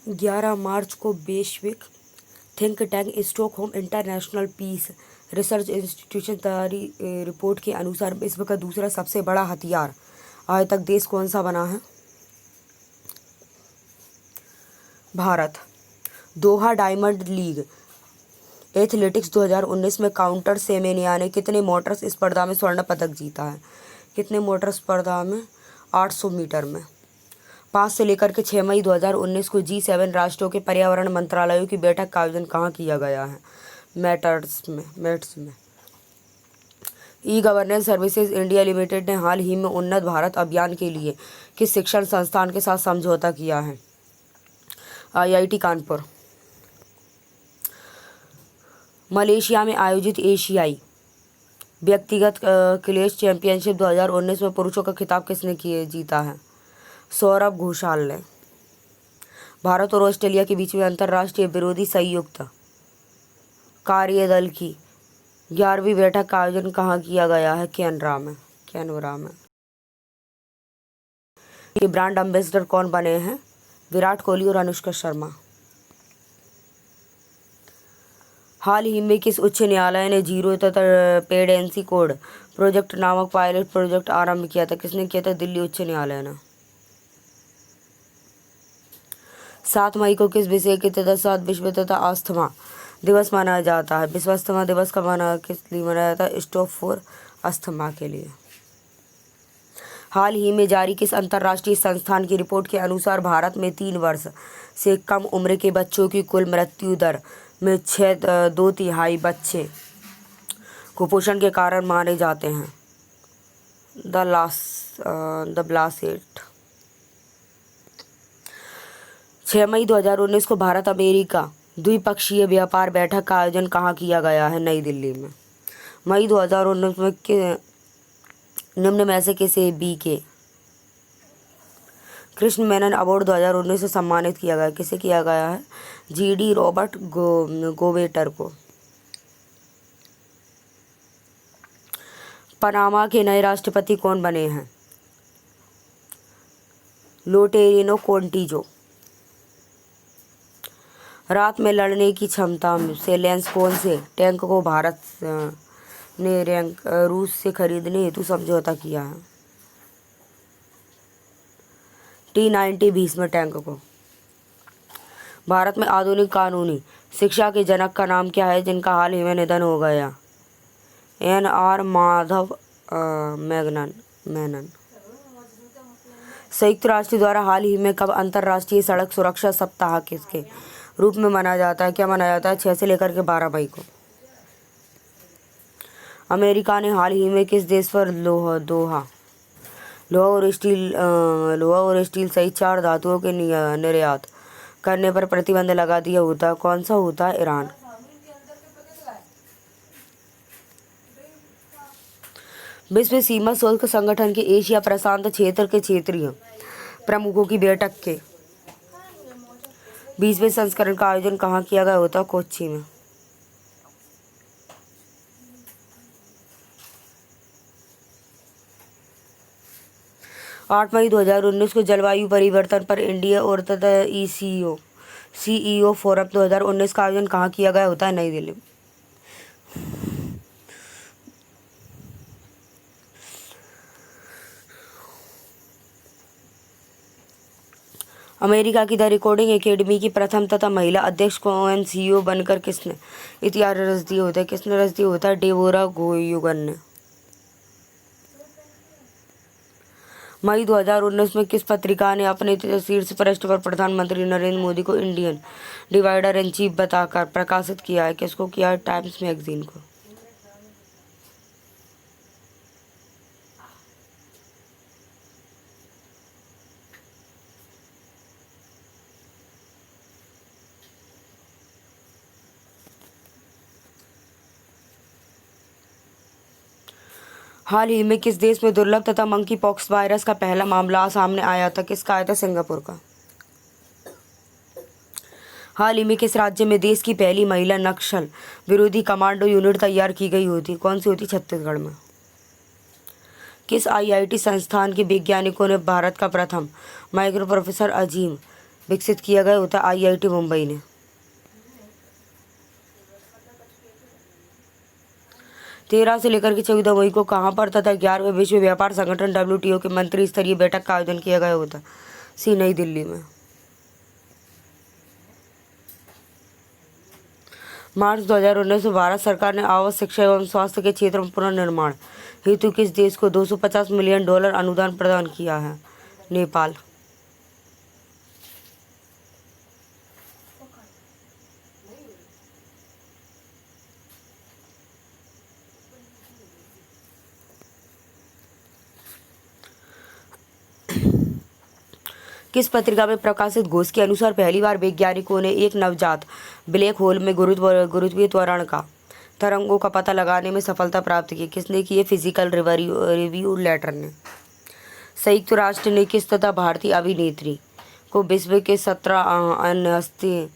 11 मार्च को वैश्विक think tank Stockholm International Peace Research Institution तैयारी रिपोर्ट के अनुसार विश्व का दूसरा सबसे बड़ा हथियार आयातक देश कौन सा बना है? भारत। दोहा डायमंड लीग एथलेटिक्स 2019 में काउंटर सेमेनिया ने कितने मोटर स्पर्धा में स्वर्ण पदक जीता है? कितने मोटर स्पर्धा में? 800 मीटर में। 5 से लेकर के 6 मई 2019 को G7 राष्ट्रों के पर्यावरण मंत्रालयों की बैठक का आयोजन कहाँ किया गया है? मेट्स में। E governance services India limited ने हाल ही में उन्नत भारत अभियान के लिए किस शिक्षण संस्थान के साथ समझौता किया है? IIT कानपुर। मलेशिया में आयोजित एशियाई व्यक्तिगत क्लैश चैंपियनशिप 2019 में पुरुषों का खिताब किसने जीता है? सौरभ घोषाल ने। भारत और ऑस्ट्रेलिया के बीच में अंतर्राष्ट्रीय विरोधी संयुक्त कार्यदल की 11वीं बैठक का आयोजन कहाँ किया गया है? कैनबरा में। ये ब्रांड एम्बेसडर कौन बने हैं? विराट कोहली और अनुष्का शर्मा। हाल ही में किस उच्च न्यायालय ने जीरो तथा पेडेंसी कोड प्रोजेक्ट नामक पायलट प्रोजेक्ट आरंभ किया था? किसने किया था? दिल्ली उच्च न्यायालय ने। 7 मई को किस विषय के तहत 7 विश्व तथा अस्थमा दिवस मनाया जाता है? विश्व अस्थमा दिवस का किस लिए मनाया जाता है? स्टॉप फॉर अस्थमा के लिए। हाल ही में जारी किस अंतर्राष्ट्रीय संस्थान की रिपोर्ट के अनुसार भारत में 3 वर्ष से कम उम्र के बच्चों की कुल मृत्यु दर में 2/3 बच्चे कुपोषण के कारण मारे जाते हैं? द लासेट। 6 मई 2019 को भारत अमेरिका द्विपक्षीय व्यापार बैठक का आयोजन कहाँ किया गया है? नई दिल्ली में। मई 2019 में निम्न में से किसे BK कृष्ण मेनन अवार्ड 2019 से सम्मानित किया गया? किसे किया गया है? GD रॉबर्ट गोवेटर को। पनामा के नए राष्ट्रपति कौन बने हैं? लोटेरिनो कॉन्टिजो। रात में लड़ने की क्षमता से लैस कौन से टैंक को भारत ने रूस से खरीदने हेतु समझौता किया है? T-90 भीष्म टैंक को। भारत में आधुनिक कानूनी शिक्षा के जनक का नाम क्या है जिनका हाल ही में निधन हो गया? NR माधव मेनन। संयुक्त राष्ट्र द्वारा हाल ही में कब अंतर्राष्ट्रीय सड़क सुरक्षा सप्ताह किसके रूप में मनाया जाता है? क्या मनाया जाता है? 6 से लेकर के 12 मई को। अमेरिका ने हाल ही में किस देश पर लोहा और स्टील सहित 4 धातुओं के निर्यात करने पर प्रतिबंध लगा दिया होता? कौन सा होता है? ईरान। विश्व सीमा शुल्क संगठन के एशिया प्रशांत क्षेत्र के क्षेत्रीय प्रमुखों की बैठक के 20वें संस्करण का आयोजन कहाँ किया गया होता? कोच्चि में। आठ मई 2019 को जलवायु परिवर्तन पर इंडिया और तथा CEO फोरम 2019 का आयोजन कहाँ किया गया होता है? नई दिल्ली। अमेरिका की द रिकॉर्डिंग एकेडमी की प्रथम तथा महिला अध्यक्ष कौन CEO बनकर किसने इतिहास रच दिया होता है? किसने रच दिया होता है? डेबोरा गोयुगन ने। मई 2019 में किस पत्रिका ने अपने शीर्ष पृष्ठ पर प्रधानमंत्री नरेंद्र मोदी को इंडियन डिवाइडर इन चीफ बताकर प्रकाशित किया है? किसको किया है? टाइम्स मैगजीन को। हाल ही में किस देश में दुर्लभ तथा मंकी पॉक्स वायरस का पहला मामला सामने आया था? किसका आया था? सिंगापुर का। हाल ही में किस राज्य में देश की पहली महिला नक्सल विरोधी कमांडो यूनिट तैयार की गई होती? कौन सी होती? छत्तीसगढ़ में। किस IIT संस्थान के वैज्ञानिकों ने भारत का प्रथम माइक्रो प्रोसेसर अजीम विकसित किया गया होता है आईआईटी मुंबई ने। 13 से लेकर के 14 मई को कहाँ पर तथा 11वें विश्व व्यापार संगठन WTO के मंत्री स्तरीय बैठक का आयोजन किया गया होता सी नई दिल्ली में। मार्च 2019 में भारत सरकार ने आवास, शिक्षा एवं स्वास्थ्य के क्षेत्र में पुनर्निर्माण हेतु किस देश को $250 मिलियन अनुदान प्रदान किया है? नेपाल। किस पत्रिका में प्रकाशित घोष के अनुसार पहली बार वैज्ञानिकों ने एक नवजात ब्लैक होल में गुरुत्वीय त्वरण का तरंगों का पता लगाने में सफलता प्राप्त की? किसने की? फिजिकल रिव्यू लेटर ने। संयुक्त राष्ट्र ने किस तथा भारतीय अभिनेत्री को विश्व के 17 अन्य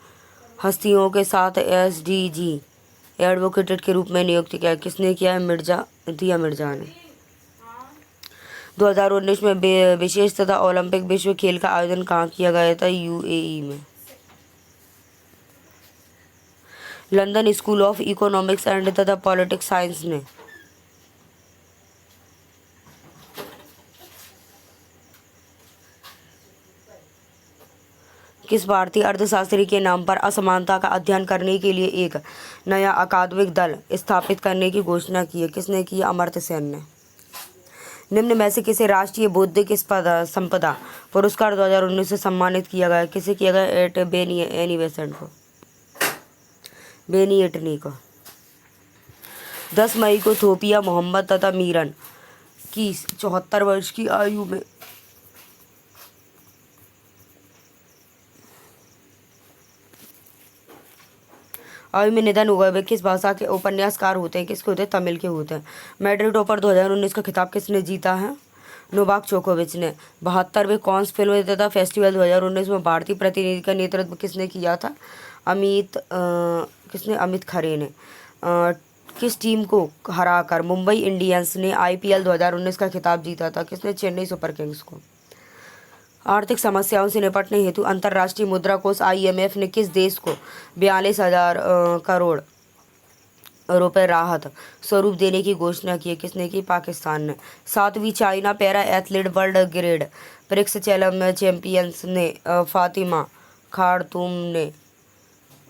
हस्तियों के साथ SDG एडवोकेट के रूप में नियुक्त किया? किसने किया है? दिया मिर्जा ने। 2019 में विशेष तथा ओलंपिक विश्व खेल का आयोजन कहाँ किया गया था? UAE में। London school of economics and तथा पॉलिटिक्स साइंस ने किस भारतीय अर्थशास्त्री के नाम पर असमानता का अध्ययन करने के लिए एक नया अकादमिक दल स्थापित करने की घोषणा की है? किसने की? अमर्त्य सेन ने। निम्न में से किसे राष्ट्रीय बौद्धिक संपदा पुरस्कार 2019 से सम्मानित किया गया? किसे किया गया? बेनी को। 10 मई को थोपिया मोहम्मद तथा मीरन की 74 वर्ष की आयु में निधन हुआ। वे किस भाषा के उपन्यासकार होते हैं? किसके होते हैं? तमिल के होते हैं। मैड्रिड ओपन 2019 का खिताब किसने जीता है? नोवाक जोकोविच ने। 72वें कॉन्स फिल्म तथा फेस्टिवल 2019 में भारतीय प्रतिनिधि का नेतृत्व किसने किया था? अमित खरे ने। किस टीम को हराकर मुंबई इंडियंस ने IPL 2019 का खिताब जीता था? किसने? चेन्नई सुपर किंग्स को। आर्थिक समस्याओं से निपटने हेतु अंतर्राष्ट्रीय मुद्रा कोष IMF ने किस देश को 42,000 करोड़ रुपए राहत स्वरूप देने की घोषणा की है? किसने की? पाकिस्तान ने। 7वीं China para athlete world grand prix champions ने फातिमा खारतूम ने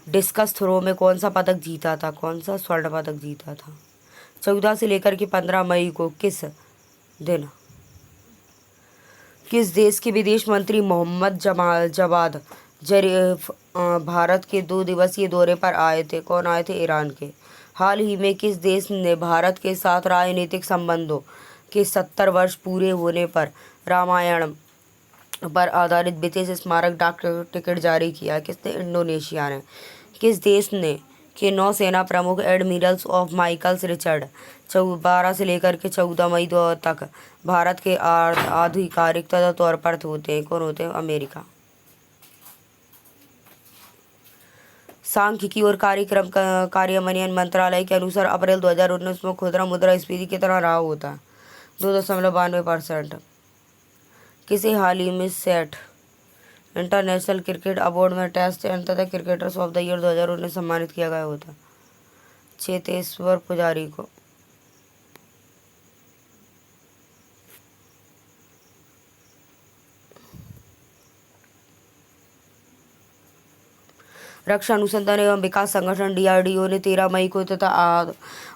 डिस्कस थ्रो में कौन सा पदक जीता था? कौन सा स्वर्ण पदक जीता था? 14 से लेकर के 15 मई को किस दिन किस देश के विदेश मंत्री मोहम्मद जवाद जरीफ भारत के 2 दिवसीय दौरे पर आए थे? कौन आए थे? ईरान के। हाल ही में किस देश ने भारत के साथ राजनीतिक संबंधों के 70 वर्ष पूरे होने पर रामायण पर आधारित विशेष स्मारक डाक टिकट जारी किया? किसने? इंडोनेशिया ने। किस देश ने के नौसेना प्रमुख एडमिरल्स ऑफ माइकल्स रिचर्ड 12 से लेकर के 14 मई तक भारत के आधिकारिक तौर पर होते हैं? कौन होते हैं? अमेरिका। सांख्यिकी और कार्यान्वयन मंत्रालय के अनुसार अप्रैल 2019 में खुदरा मुद्रास्फीति कितना रहा होता है? 2.92%। किसे हाल ही में सेट इंटरनेशनल क्रिकेट अवार्ड में टेस्ट एंड तथा क्रिकेटर्स ऑफ द ईयर 2019 सम्मानित किया गया होता? चेतेश्वर पुजारी को। रक्षा अनुसंधान एवं विकास संगठन DRDO ने 13 मई को तथा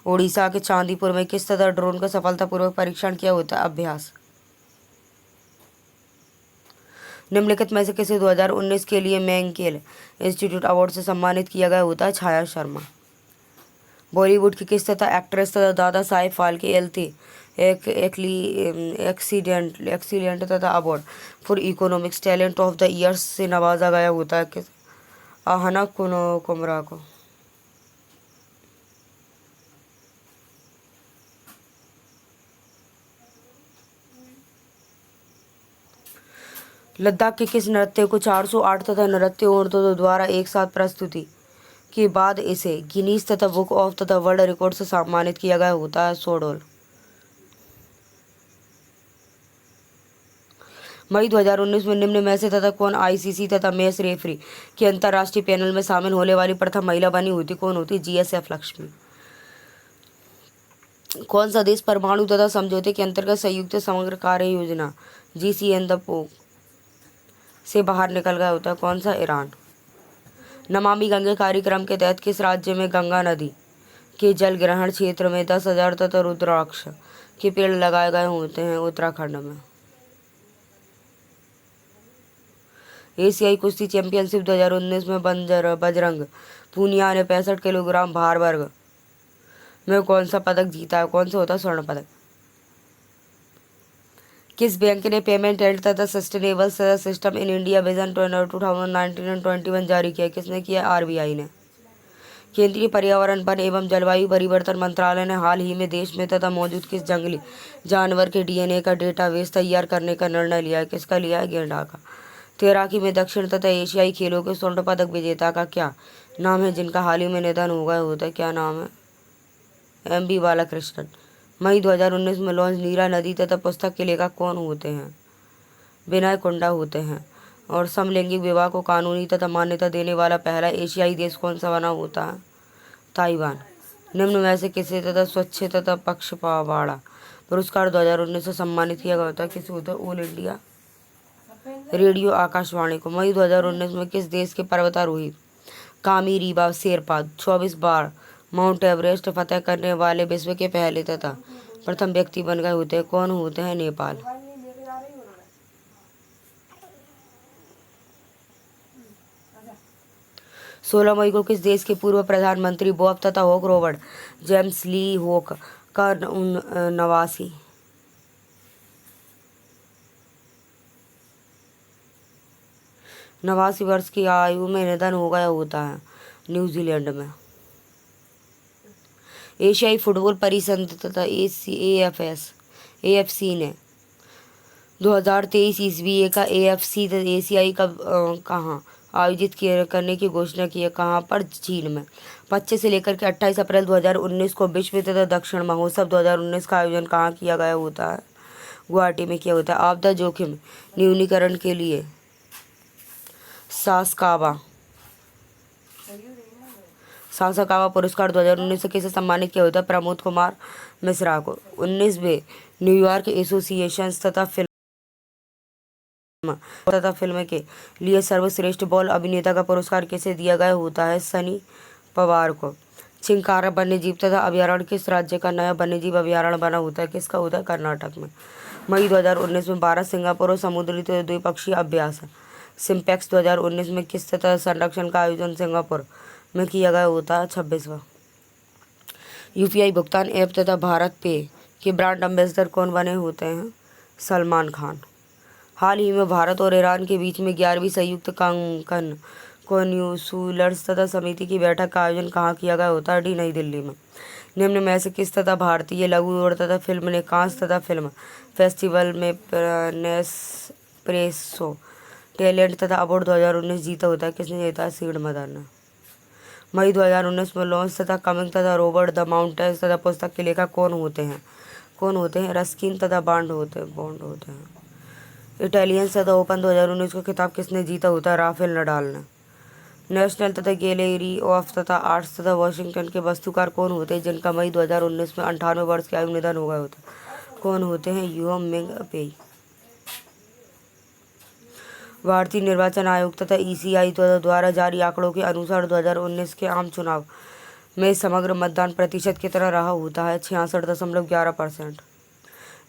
ओडिशा के चांदीपुर में किस तथा ड्रोन का सफलतापूर्वक परीक्षण किया होता है? अभ्यास। निम्नलिखित में से किसे 2019 के लिए मैंकेल इंस्टीट्यूट अवार्ड से सम्मानित किया गया होता है? छाया शर्मा। बॉलीवुड की किस तथा एक्ट्रेस तथा दादा साहेब फाल्के एक्सीलेंट तथा award for economics talent of the year से नवाजा गया होता है? किस? आहना कुमरा को। लद्दाख के किस नृत्य को 408 तथा नृत्य औरतों द्वारा एक साथ प्रस्तुति के बाद इसे गिनीज तथा बुक ऑफ तथा वर्ल्ड रिकॉर्ड से सम्मानित किया गया होता है? सोडोल। मई 2019 में निम्न में से तथा कौन आईसीसी तथा मैच रेफरी के अंतर्राष्ट्रीय पैनल में शामिल होने वाली प्रथम महिला बनी होती? कौन होती? जीएसएफ लक्ष्मी। कौन सा देश परमाणु तथा समझौते के अंतर्गत संयुक्त समग्र कार्य योजना जीसीएनडब्ल्यू से बाहर निकल गया होता है? कौन सा? ईरान। नमामि गंगे कार्यक्रम के तहत किस राज्य में गंगा नदी के जल ग्रहण क्षेत्र में 10,000 तथा रुद्राक्ष के पेड़ लगाए गए होते हैं? उत्तराखंड में। एशियाई कुश्ती चैंपियनशिप 2019 में बजरंग पूनिया ने 65 किलोग्राम भार वर्ग में कौन सा पदक जीता है? कौन सा होता है? स्वर्ण पदक। किस बैंक ने पेमेंट एंड तथा sustainable system in India vision 2019 and 21 जारी किया? किसने किया? आरबीआई ने। केंद्रीय पर्यावरण वन एवं जलवायु परिवर्तन मंत्रालय ने हाल ही में देश में तथा मौजूद किस जंगली जानवर के डीएनए का डेटाबेस तैयार करने का निर्णय लिया है? किसका लिया है? गेंडा का। तैराकी में दक्षिण तथा एशियाई खेलों के स्वर्ण पदक विजेता का क्या नाम है जिनका हाल ही में निधन हो गया होता है? क्या नाम है? एम.बी. बालाकृष्णन। मई 2019 में लॉन्च नीरा नदी तथा पुस्तक के लेखक कौन होते हैं? विनय कुंडा होते हैं। और समलैंगिक विवाह को कानूनी तथा मान्यता देने वाला पहला एशियाई देश कौन सा बना होता है? ताइवान। निम्न में से किसे तथा स्वच्छ तथा पक्षपावाड़ा पुरस्कार 2019 से सम्मानित किया गया होता है? किसे होता है? ऑल इंडिया रेडियो आकाशवाणी को। मई 2019 में किस देश के पर्वतारोही कामी रीवा शेरपा 24 बार माउंट एवरेस्ट फतह करने वाले विश्व के पहले तथा प्रथम व्यक्ति बन गए होते हैं? कौन होते हैं? नेपाल। 16 मई को किस देश के पूर्व प्रधानमंत्री बॉब तथा हॉक रॉबर्ट जेम्स ली हॉक का 89 वर्ष की आयु में निधन हो गया होता है? न्यूजीलैंड में। एशियाई फुटबॉल परिसंघ तथा एएफसी ने 2023 ईस्वी का एएफसी एशियाई कप कहाँ आयोजित करने की घोषणा की है? कहाँ पर? चीन में। 25 से लेकर के 28 अप्रैल 2019 को विश्व तथा दक्षिण महोत्सव 2019 का आयोजन कहाँ किया गया होता है? गुवाहाटी में किया होता है। आपदा जोखिम न्यूनीकरण के लिए सासाकावा पुरस्कार 2019 से किसे सम्मानित किया होता है? प्रमोद कुमार मिश्रा को। 19वें न्यूयॉर्क एसोसिएशन तथा फिल्म के लिए सर्वश्रेष्ठ बाल अभिनेता का पुरस्कार किसे दिया गया होता है? सनी पवार को। चिंकारा वन्यजीव तथा अभयारण्य किस राज्य का नया वन्यजीव अभयारण्य बना होता है? किसका होता है? कर्नाटक में। मई 2019 में भारत सिंगापुर और समुद्री द्विपक्षीय अभ्यास सिम्पेक्स 2019 में किस तथा संरक्षण का आयोजन सिंगापुर में किया गया होता है? 26वां। यूपीआई भुगतान ऐप तथा भारत पे के ब्रांड एम्बेसडर कौन बने होते हैं? सलमान खान। हाल ही में भारत और ईरान के बीच में 11वीं संयुक्त कंकन कॉन्सूलर्स तथा समिति की बैठक का आयोजन कहाँ किया गया होता है? नई दिल्ली में। निम्न में से किस तथा भारतीय लघु और तथा फिल्म ने कांस तथा फिल्म फेस्टिवल में नेस्प्रेसो टैलेंट तथा अवार्ड 2019 जीता होता है? किसने जीता है? सीड मदर ने। मई 2019 में लॉन्च तथा कमिंग तथा रॉबर्ट द माउंटेन्स तथा पुस्तक के लेखक कौन होते हैं? रस्किन तथा बॉन्ड होते हैं। इटालियन तथा ओपन 2019 का खिताब किसने जीता होता है? राफेल नडाल ने। नेशनल तथा गैलरी ऑफ तथा आर्ट्स तथा वाशिंगटन के वास्तुकार कौन होते हैं जिनका मई 2019 में 98 वर्ष की आयु निधन हो गया होता है? कौन होते हैं? युहो मिंग पेई। भारतीय निर्वाचन आयोग तथा ईसीआई द्वारा जारी आंकड़ों के अनुसार 2019 के आम चुनाव में समग्र मतदान प्रतिशत कितना रहा होता है? 66.11%।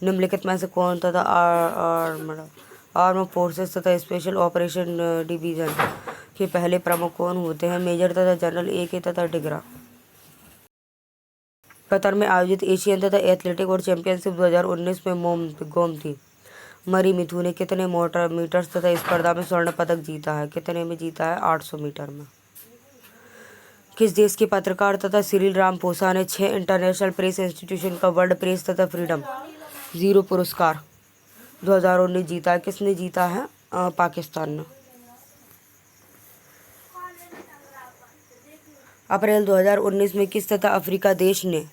निम्नलिखित में से कौन तथा आर्म फोर्सेस तथा स्पेशल ऑपरेशन डिवीजन के पहले प्रमुख कौन होते हैं? मेजर तथा जनरल ए.के. तथा डिगरा। कतर में आयोजित एशियन तथा एथलेटिक और चैंपियनशिप 2019 में गोमती मरीमुथु ने कितने मीटर्स तथा स्पर्धा में स्वर्ण पदक जीता है? कितने में जीता है? 800 मीटर में। किस देश के पत्रकार तथा सिरिल रामपोसा ने 6 इंटरनेशनल प्रेस इंस्टीट्यूशन का वर्ल्ड प्रेस तथा फ्रीडम जीरो पुरस्कार 2019 जीता है? किसने जीता है? पाकिस्तान ने। अप्रैल 2019 में किस तथा अफ्रीका देश ने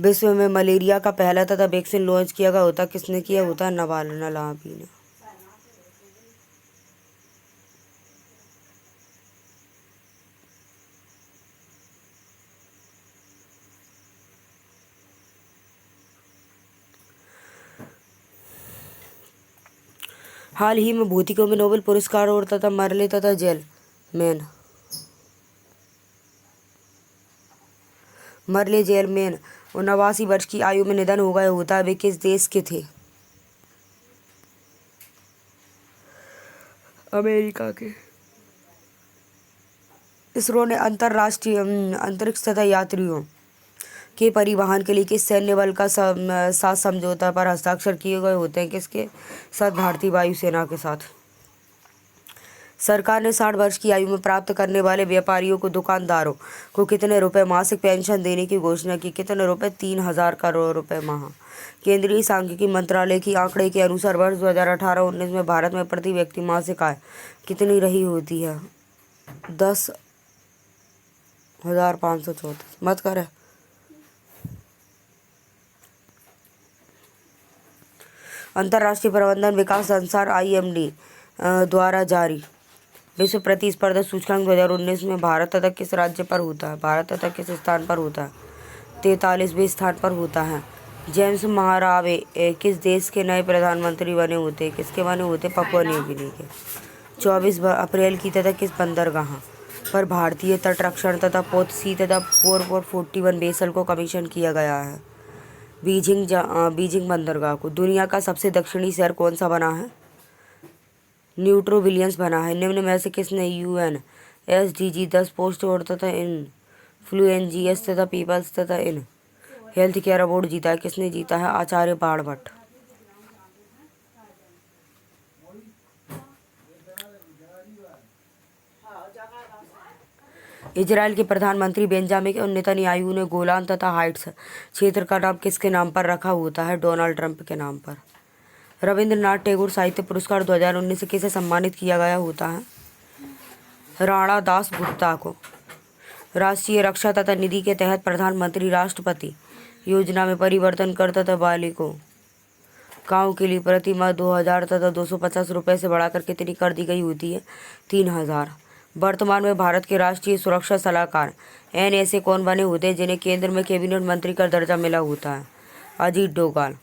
विश्व में मलेरिया का पहला तथा वैक्सीन लॉन्च किया गया होता किसने किया होता है? नवाल्ना ने। हाल ही में भौतिकों में नोबेल पुरस्कार और तथा मर्ले तथा Gell Mann Murray Gell Mann 89 वर्ष की आयु में निधन हो गया होता है। वे किस देश के थे? अमेरिका के। इसरो ने अंतर्राष्ट्रीय अंतरिक्ष तथा यात्रियों के परिवहन के लिए किस सैन्य बल का साथ समझौता पर हस्ताक्षर किए गए होते हैं? किसके साथ? भारतीय वायुसेना के साथ। सरकार ने 60 वर्ष की आयु में प्राप्त करने वाले व्यापारियों को दुकानदारों को कितने रुपए मासिक पेंशन देने की घोषणा की? कितने रुपए? 3,000 करोड़ रुपए माह। केंद्रीय सांख्यिकी मंत्रालय की आंकड़े के अनुसार वर्ष 2018-19 में भारत में प्रति व्यक्ति मासिक आय कितनी रही होती है? 10,534। मत करे। अंतर्राष्ट्रीय प्रबंधन विकास संस्थान IMD द्वारा जारी विश्व प्रतिस्पर्धा सूचकांक 2019 में भारत तथा किस राज्य पर होता है? भारत तथा किस स्थान पर होता है? 43वें स्थान पर होता है। जेम्स महारावे किस देश के नए प्रधानमंत्री बने होते? किसके बने होते? पपुआ न्यू गिनी के। 24 अप्रैल की तथा किस बंदरगाह पर भारतीय तटरक्षण तथा पोतसी तथा 441 वेसल को कमीशन किया गया है? बीजिंग बंदरगाह को। दुनिया का सबसे दक्षिणी शहर कौन सा बना है? न्यूट्रोविलियंस बना है। निम्न में से किसने UN SDG 10 पोस्ट और तथा इन्फ्लुएंजियस तथा पीपल्स तथा इन हेल्थ केयर अवार्ड जीता है? किसने जीता है? आचार्य बाणभट्ट। इजराइल के प्रधानमंत्री बेंजामिन नेतन्याहू ने गोलान तथा हाइट्स क्षेत्र का नाम किसके नाम पर रखा होता है? डोनाल्ड ट्रंप के नाम पर। रविंद्रनाथ टैगोर साहित्य पुरस्कार 2019 से किसे सम्मानित किया गया होता है? राणा दास गुप्ता को। राष्ट्रीय रक्षा तथा निधि के तहत प्रधानमंत्री राष्ट्रपति योजना में परिवर्तन कर तथा बालिकों गाँव के लिए प्रतिमाह 2,000 तथा 250 रुपये से बढ़ाकर कितनी कर दी गई होती है? 3,000। वर्तमान में भारत के राष्ट्रीय सुरक्षा सलाहकार NSA कौन बने होते हैं जिन्हें केंद्र में कैबिनेट मंत्री का दर्जा मिला होता है? अजीत डोभाल।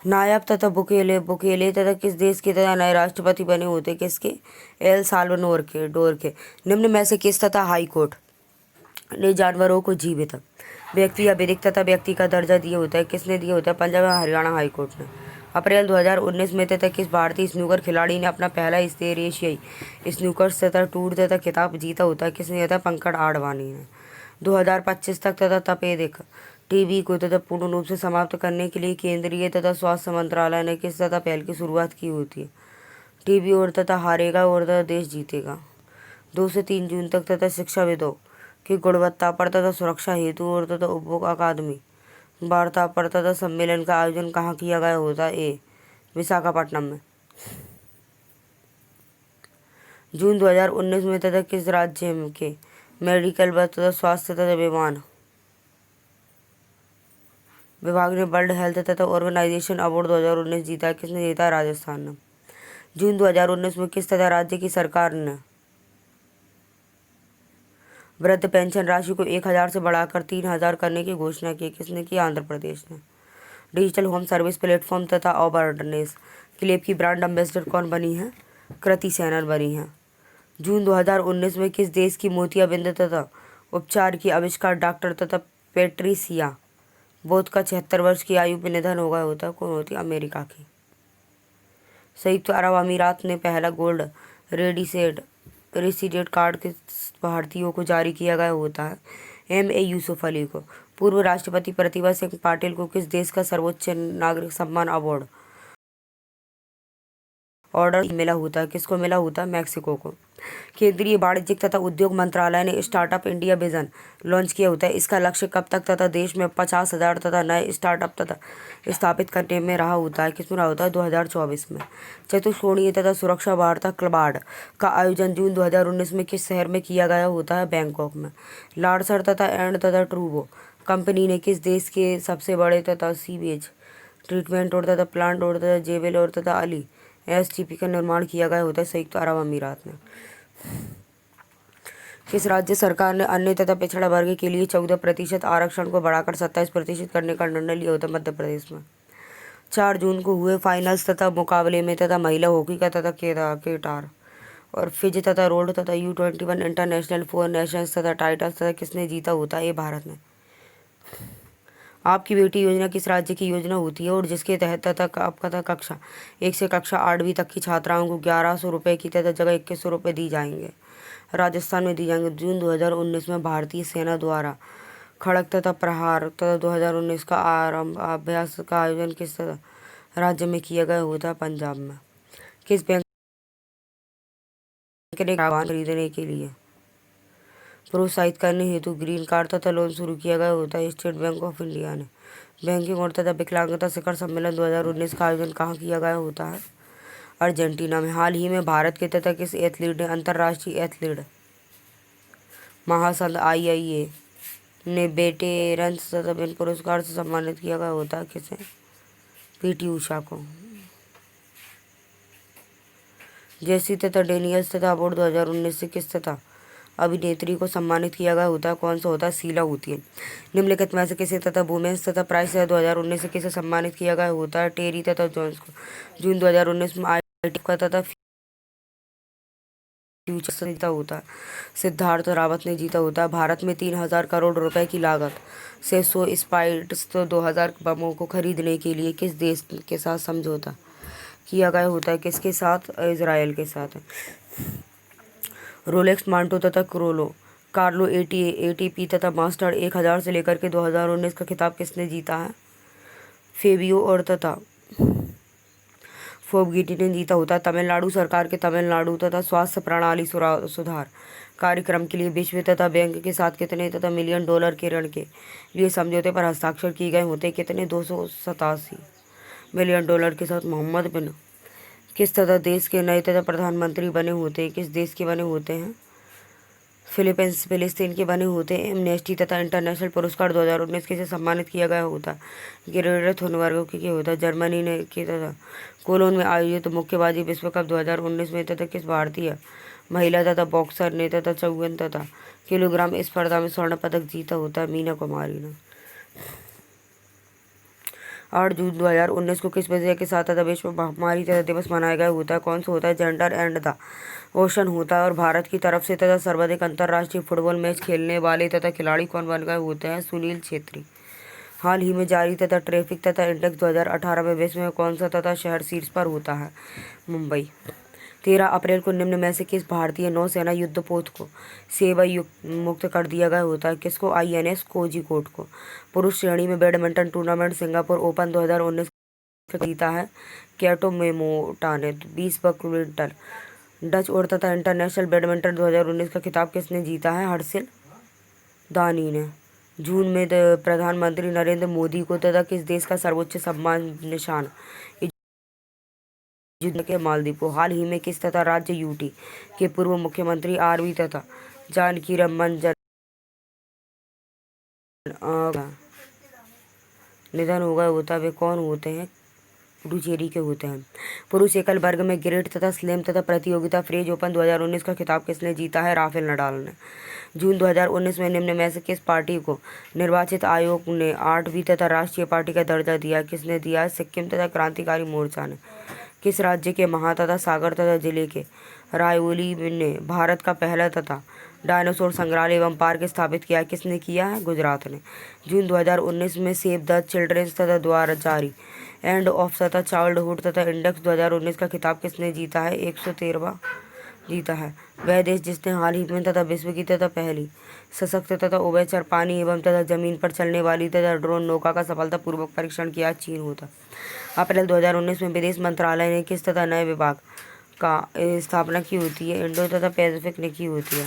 नायब तथा बुकेले तथा किस देश के तथा नए राष्ट्रपति बने होते? किसके? एल साल्वाडोर के। निम्न में से किस तथा हाई कोर्ट ने जानवरों को जीवित व्यक्ति या विधिक तथा व्यक्ति का दर्जा दिया होता है? किसने दिया होता है? पंजाब और हरियाणा हाई कोर्ट ने। अप्रैल 2019 में तथा किस भारतीय स्नूकर खिलाड़ी ने अपना पहला स्तरीय एशियाई स्नूकर तथा टूर तथा खिताब जीता होता है? किसने जीता? पंकज आडवाणी ने। 2025 तक तथा तपेदिक टीबी को तथा पूर्ण रूप से समाप्त करने के लिए केंद्रीय तथा स्वास्थ्य मंत्रालय ने किस तथा पहल की शुरुआत की होती है? टीबी और तथा हारेगा और तथा देश जीतेगा। 2 से 3 जून तक तथा शिक्षाविदों की गुणवत्ता पर तथा सुरक्षा हेतु और तथा उपभोग अकादमी वार्ता पर तथा सम्मेलन का आयोजन कहाँ किया गया होता है? विशाखापट्टनम में। जून 2019 में तथा किस राज्य के मेडिकल व तथा स्वास्थ्य तथा विमान विभाग ने वर्ल्ड हेल्थ तथा ऑर्गेनाइजेशन अवार्ड 2019 जीता है? किसने जीता है? राजस्थान ने। जून 2019 में किस तथा राज्य की सरकार ने वृद्ध पेंशन राशि को 1,000 से बढ़ाकर 3,000 करने की घोषणा की? किसने की? आंध्र प्रदेश ने। डिजिटल होम सर्विस प्लेटफॉर्म तथा अवेयरनेस क्लब की ब्रांड एम्बेसडर कौन बनी है? कृति सैनन बनी है। जून 2019 में किस देश की मोतियाबिंद तथा उपचार की आविष्कार डॉक्टर तथा पेट्रिसिया बोथ का 76 वर्ष की आयु में निधन हो गया होता है? कौन होती है? अमेरिका की। संयुक्त अरब अमीरात ने पहला गोल्ड रेसिडेंट कार्ड किस भारतीयों को जारी किया गया होता है? MA यूसुफ अली को। पूर्व राष्ट्रपति प्रतिभा सिंह पाटिल को किस देश का सर्वोच्च नागरिक सम्मान अवार्ड ऑर्डर मिला होता है, किसको मिला होता है? मैक्सिको को। केंद्रीय वाणिज्यिक तथा उद्योग मंत्रालय ने स्टार्टअप इंडिया विजन लॉन्च किया होता है। इसका लक्ष्य कब तक तथा देश में 50,000 तथा नए स्टार्टअप तथा स्थापित करने में रहा होता है? किसमें रहा होता है? 2024 में। चतुष्कोणीय तथा सुरक्षा वार्ता क्वाड का आयोजन जून 2019 में किस शहर में किया गया होता है? बैंकॉक में। लार्सन तथा एंड तथा ट्रूबो कंपनी ने किस देश के सबसे बड़े तथा सीवेज ट्रीटमेंट और तथा प्लांट और तथा जेवेल और तथा अली एसटीपी का निर्माण किया गया होता है? संयुक्त अरब अमीरात में। किस राज्य सरकार ने अन्य तथा पिछड़ा वर्ग के लिए 14% आरक्षण को बढ़ाकर 27% करने का निर्णय लिया होता है? मध्य प्रदेश में। 4 जून को हुए फाइनल्स तथा मुकाबले में तथा महिला हॉकी का तथा केटार और फिज तथा रोड तथा U21 इंटरनेशनल 4 नेशंस तथा टाइटल्स तथा किसने जीता होता है? ये भारत ने। आपकी बेटी योजना किस राज्य की योजना होती है और जिसके तहत तथा आपका कक्षा 1 से कक्षा 8वीं तक की छात्राओं को 1100 रुपये की तथा जगह 2100 रुपये दी जाएंगे? राजस्थान में दी जाएंगे। जून 2019 में भारतीय सेना द्वारा खड़क तथा प्रहार तथा 2019 का आरंभ अभ्यास का आयोजन किस राज्य में किया गया होता है? पंजाब में। किस बैंक ने वाहन खरीदने के लिए प्रोत्साहित करने हेतु ग्रीन कार्ड तथा लोन शुरू किया गया होता है? स्टेट बैंक ऑफ इंडिया ने। बैंकिंग और तथा विकलांगता शिखर सम्मेलन 2019 का आयोजन कहाँ किया गया होता है? अर्जेंटीना में। हाल ही में भारत के तथा किस एथलीट ने अंतर्राष्ट्रीय एथलीट महासंघ IIA ने वेटेरन्स तथा विन पुरस्कार से सम्मानित किया गया होता है? किसे? PT उषा को। जेसी तथा डेनियल्स तथा अवार्ड 2019 से किस तथा अभिनेत्री को सम्मानित किया गया होता है? कौन सा होता है? शीला होती है। निम्नलिखित में से किसे तथा वुमेन्स तथा प्राइस 2019 से किसे सम्मानित किया गया होता है? टेरी तथा जॉन्स को। जून 2019 में IT का तथा फ्यूचर जीता होता है? सिद्धार्थ रावत ने जीता होता है। भारत में 3,000 करोड़ रुपए की लागत से 100 स्पाइस 2000 बमों को खरीदने के लिए किस देश के साथ समझौता किया गया होता है? किसके साथ? इजराइल के साथ। रोलेक्स मांटो तथा कार्लो ATP तथा मास्टर 1000 से लेकर के 2019 का खिताब किसने जीता है? फेबियो और तथा फोबगिटी ने जीता होता है। तमिलनाडु सरकार के तमिलनाडु तथा स्वास्थ्य प्रणाली सुधार कार्यक्रम के लिए विश्व तथा बैंक के साथ कितने तथा $1 मिलियन के ऋण के लिए समझौते पर हस्ताक्षर किए गए होते? कितने? $287 मिलियन के साथ। मोहम्मद बिन किस तथा देश के नए तथा प्रधानमंत्री बने होते हैं? किस देश के बने होते हैं? फिलिस्तीन के बने होते हैं। एमनेस्टी तथा इंटरनेशनल पुरस्कार 2019 के से सम्मानित किया गया होता है? गिरफ्तार होने वर्गों के होता है? जर्मनी ने के तथा कोलोन में आयोजित मुक्केबाजी विश्व कप 2019 में तथा किस भारतीय महिला तथा बॉक्सर ने तथा 54 तथा किलोग्राम स्पर्धा में स्वर्ण पदक जीता होता है? मीना कुमारी ने। 8 जून 2019 को किस वजह के साथ तथा विश्व महामारी तथा दिवस मनाया गया होता है? कौन सा होता है? जेंडर एंड द ओशन होता है। और भारत की तरफ से तथा सर्वाधिक अंतर्राष्ट्रीय फुटबॉल मैच खेलने वाले तथा खिलाड़ी कौन बन गए होते हैं? सुनील छेत्री। हाल ही में जारी तथा ट्रैफिक तथा इंडेक्स 2018 में विश्व में कौन सा तथा शहर शीर्ष पर होता है? मुंबई। 13 अप्रैल को निम्न में से किस भारतीय नौसेना युद्धपोत को सेवा मुक्त कर दिया गया होता है? किसको? INS कोझिकोड को। पुरुष श्रेणी में बैडमिंटन टूर्नामेंट सिंगापुर ओपन 2019 जीता है केटो मोमोटा ने 20 क्विंटल। डच और तथा इंटरनेशनल बैडमिंटन 2019 का खिताब किसने जीता है? हर्षिल दानी ने। जून में प्रधानमंत्री नरेंद्र मोदी को तथा किस देश का सर्वोच्च सम्मान निशान के मालदीव को। हाल ही में किस तथा राज्य UT के पूर्व मुख्यमंत्री RV तथा जानकी रमन निधन हो गया होता है? वे कौन होते हैं? पुडुचेरी के होते हैं। पुरुष एकल वर्ग में ग्रेट तथा स्लैम तथा प्रतियोगिता फ्रेंच ओपन 2019 का खिताब किसने जीता है? राफेल नडाल ने। जून 2019 में निम्न में से किस पार्टी को निर्वाचित आयोग ने 8वीं तथा राष्ट्रीय पार्टी का दर्जा दिया? किसने दिया है? सिक्किम तथा क्रांतिकारी मोर्चा ने। किस राज्य के महा तथा सागर तथा जिले के रायबरेली ने भारत का पहला तथा डायनासोर संग्रहालय एवं पार्क स्थापित किया? किसने किया है? गुजरात ने। जून 2019 में सेव द चिल्ड्रेंस तथा द्वारा जारी एंड ऑफ तथा चाइल्डहुड तथा इंडेक्स 2019 का खिताब किसने जीता है? 113वां जीता है। वह देश जिसने हाल ही में तथा विश्व की तथा पहली सशक्त तथा उभयचर पानी एवं तथा जमीन पर चलने वाली तथा ड्रोन नौका का सफलतापूर्वक परीक्षण किया, चीन होता। अप्रैल 2019 में विदेश मंत्रालय ने किस तथा नए विभाग का स्थापना की होती है? इंडो तथा पैसिफिक ने की होती है।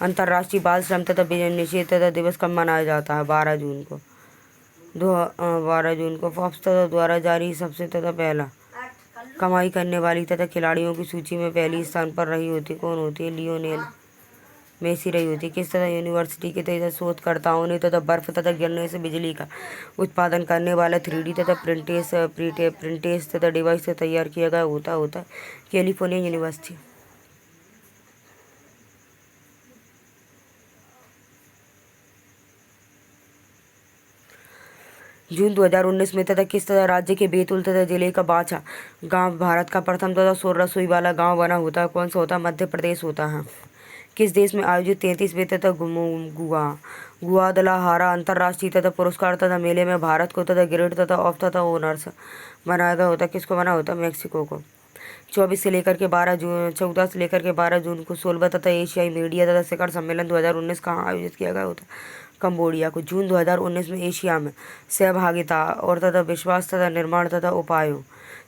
अंतर्राष्ट्रीय बाल श्रम तथा निषेध तथा दिवस कब मनाया जाता है? 12 जून को। 12 जून को फोर्ब्स तथा द्वारा जारी सबसे तथा पहला कमाई करने वाली तथा खिलाड़ियों की सूची में पहली स्थान पर रही होती कौन होती है? लियोनेल मेसी रही होती। किस तथा यूनिवर्सिटी के तथा शोधकर्ताओं ने तथा बर्फ तथा गिरने से बिजली का उत्पादन करने वाला 3D तथा प्रिंटेस तथा डिवाइस से तैयार किया गया होता कैलिफोर्निया यूनिवर्सिटी। जून 2019 में तथा किस तथा राज्य के बैतूल तथा जिले का बाछा गांव भारत का प्रथम तथा सौर रसोई वाला गांव बना होता है कौन सा होता है? मध्य प्रदेश होता है। किस देश में आयोजित 33वें तथा गुआदलाहारा अंतर्राष्ट्रीय तथा पुरस्कार तथा मेले में भारत को तथा ग्रेड तथा ऑफ तथा ओनर्स बनाया गया होता? किसको बना होता? मैक्सिको को। 14 से लेकर के 12 जून को 16वां तथा एशियाई मीडिया तथा शिखर सम्मेलन 2019 कहाँ आयोजित किया गया होता? कंबोडिया को। जून 2019 में एशिया में सहभागिता और तथा विश्वास तथा निर्माण तथा उपायों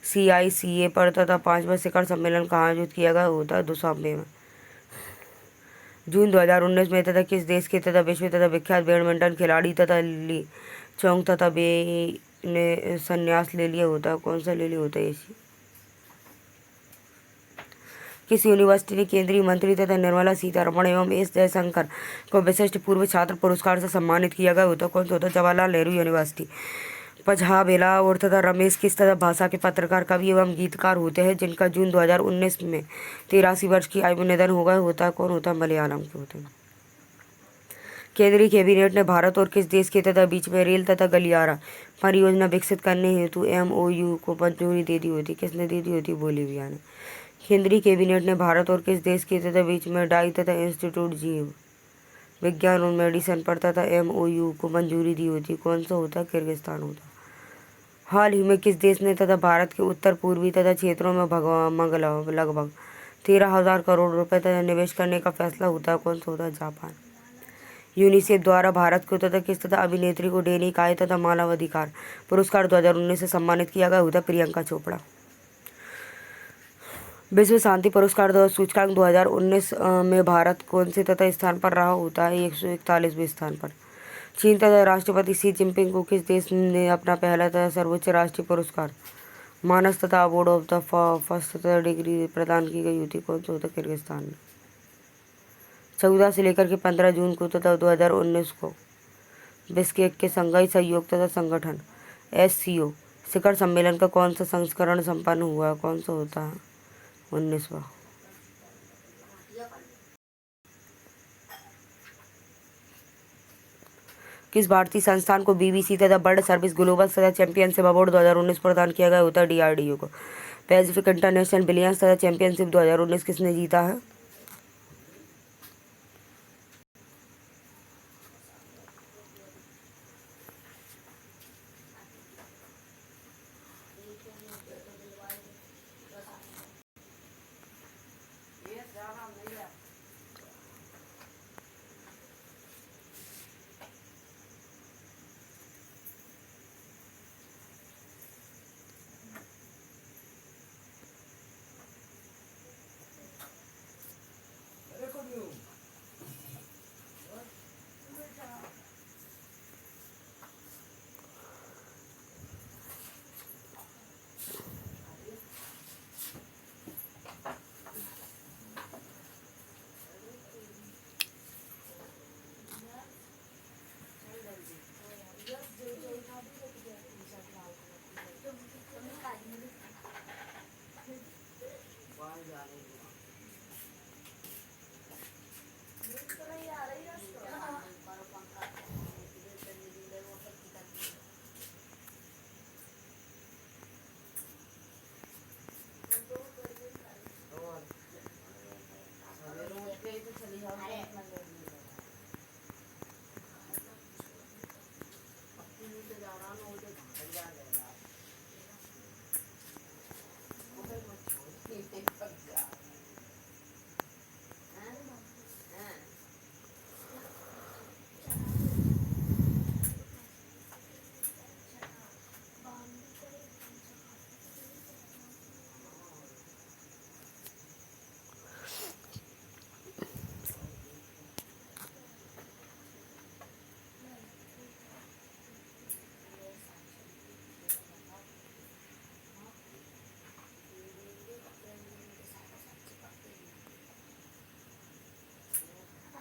CICA पर तथा 5वां शिखर सम्मेलन कहाँ आयोजित किया गया होता है? दुशांबे में। जून 2019 में तथा किस देश के तथा विश्व तथा विख्यात बैडमिंटन खिलाड़ी तथा ली चोंग तथा बे ने संन्यास ले लिया होता? कौन सा ले लिया होता है? एशिया। किस यूनिवर्सिटी ने केंद्रीय मंत्री तथा निर्मला सीतारमण एवं एस जयशंकर को विशिष्ट पूर्व छात्र पुरस्कार से सम्मानित किया गया होता? कौन सा होता? जवाहरलाल नेहरू यूनिवर्सिटी। पझाबेला और तथा रमेश किस तथा भाषा के पत्रकार, कवि एवं गीतकार होते हैं जिनका जून 2019 में 83 वर्ष की आयु में निधन हो गया होता? कौन होता? मलयालम के होते हैं। केंद्रीय कैबिनेट ने भारत और किस देश के तथा बीच में रेल तथा गलियारा परियोजना विकसित करने हेतु MOU को मंजूरी दे दी होती? किसने दे दी होती? बोलीविया ने। केंद्रीय कैबिनेट ने भारत और किस देश के तथा बीच में डाई तथा इंस्टीट्यूट जीव विज्ञान और मेडिसिन पर तथा MOU को मंजूरी दी होती? कौन सा होता? किर्गिस्तान होता। हाल ही में किस देश ने तथा भारत के उत्तर पूर्वी तथा क्षेत्रों में लगभग 13,000 करोड़ रुपए तथा निवेश करने का फैसला होता? कौन सा होता? जापान। यूनिसेफ द्वारा भारत को तथा किस तथा अभिनेत्री को दैनिक आय तथा मानवाधिकार पुरस्कार 2019 से सम्मानित किया गया होता? प्रियंका चोपड़ा। विश्व शांति पुरस्कार सूचकांक 2019 में भारत कौन से तथा स्थान पर रहा होता है? 141वें स्थान पर। चीन तथा राष्ट्रपति शी जिनपिंग को किस देश ने अपना पहला तथा सर्वोच्च राष्ट्रीय पुरस्कार मानस तथा अवार्ड ऑफ द फर्स्ट तथा डिग्री प्रदान की गई होती? कौन सा होता? किर्गिस्तान में। 14 से लेकर के 15 जून को तथा 2019 को बिश्केक के शंघाई सहयोग तथा संगठन SCO शिखर सम्मेलन का कौन सा संस्करण संपन्न हुआ? कौन सा होता है? 19वां। किस भारतीय संस्थान को BBC तथा वर्ल्ड सर्विस ग्लोबल तथा चैंपियनशिप अवार्ड 2019 प्रदान किया गया होता? DRDO को। पैसिफिक इंटरनेशनल बिलियंस तथा चैंपियनशिप 2019 किसने जीता है?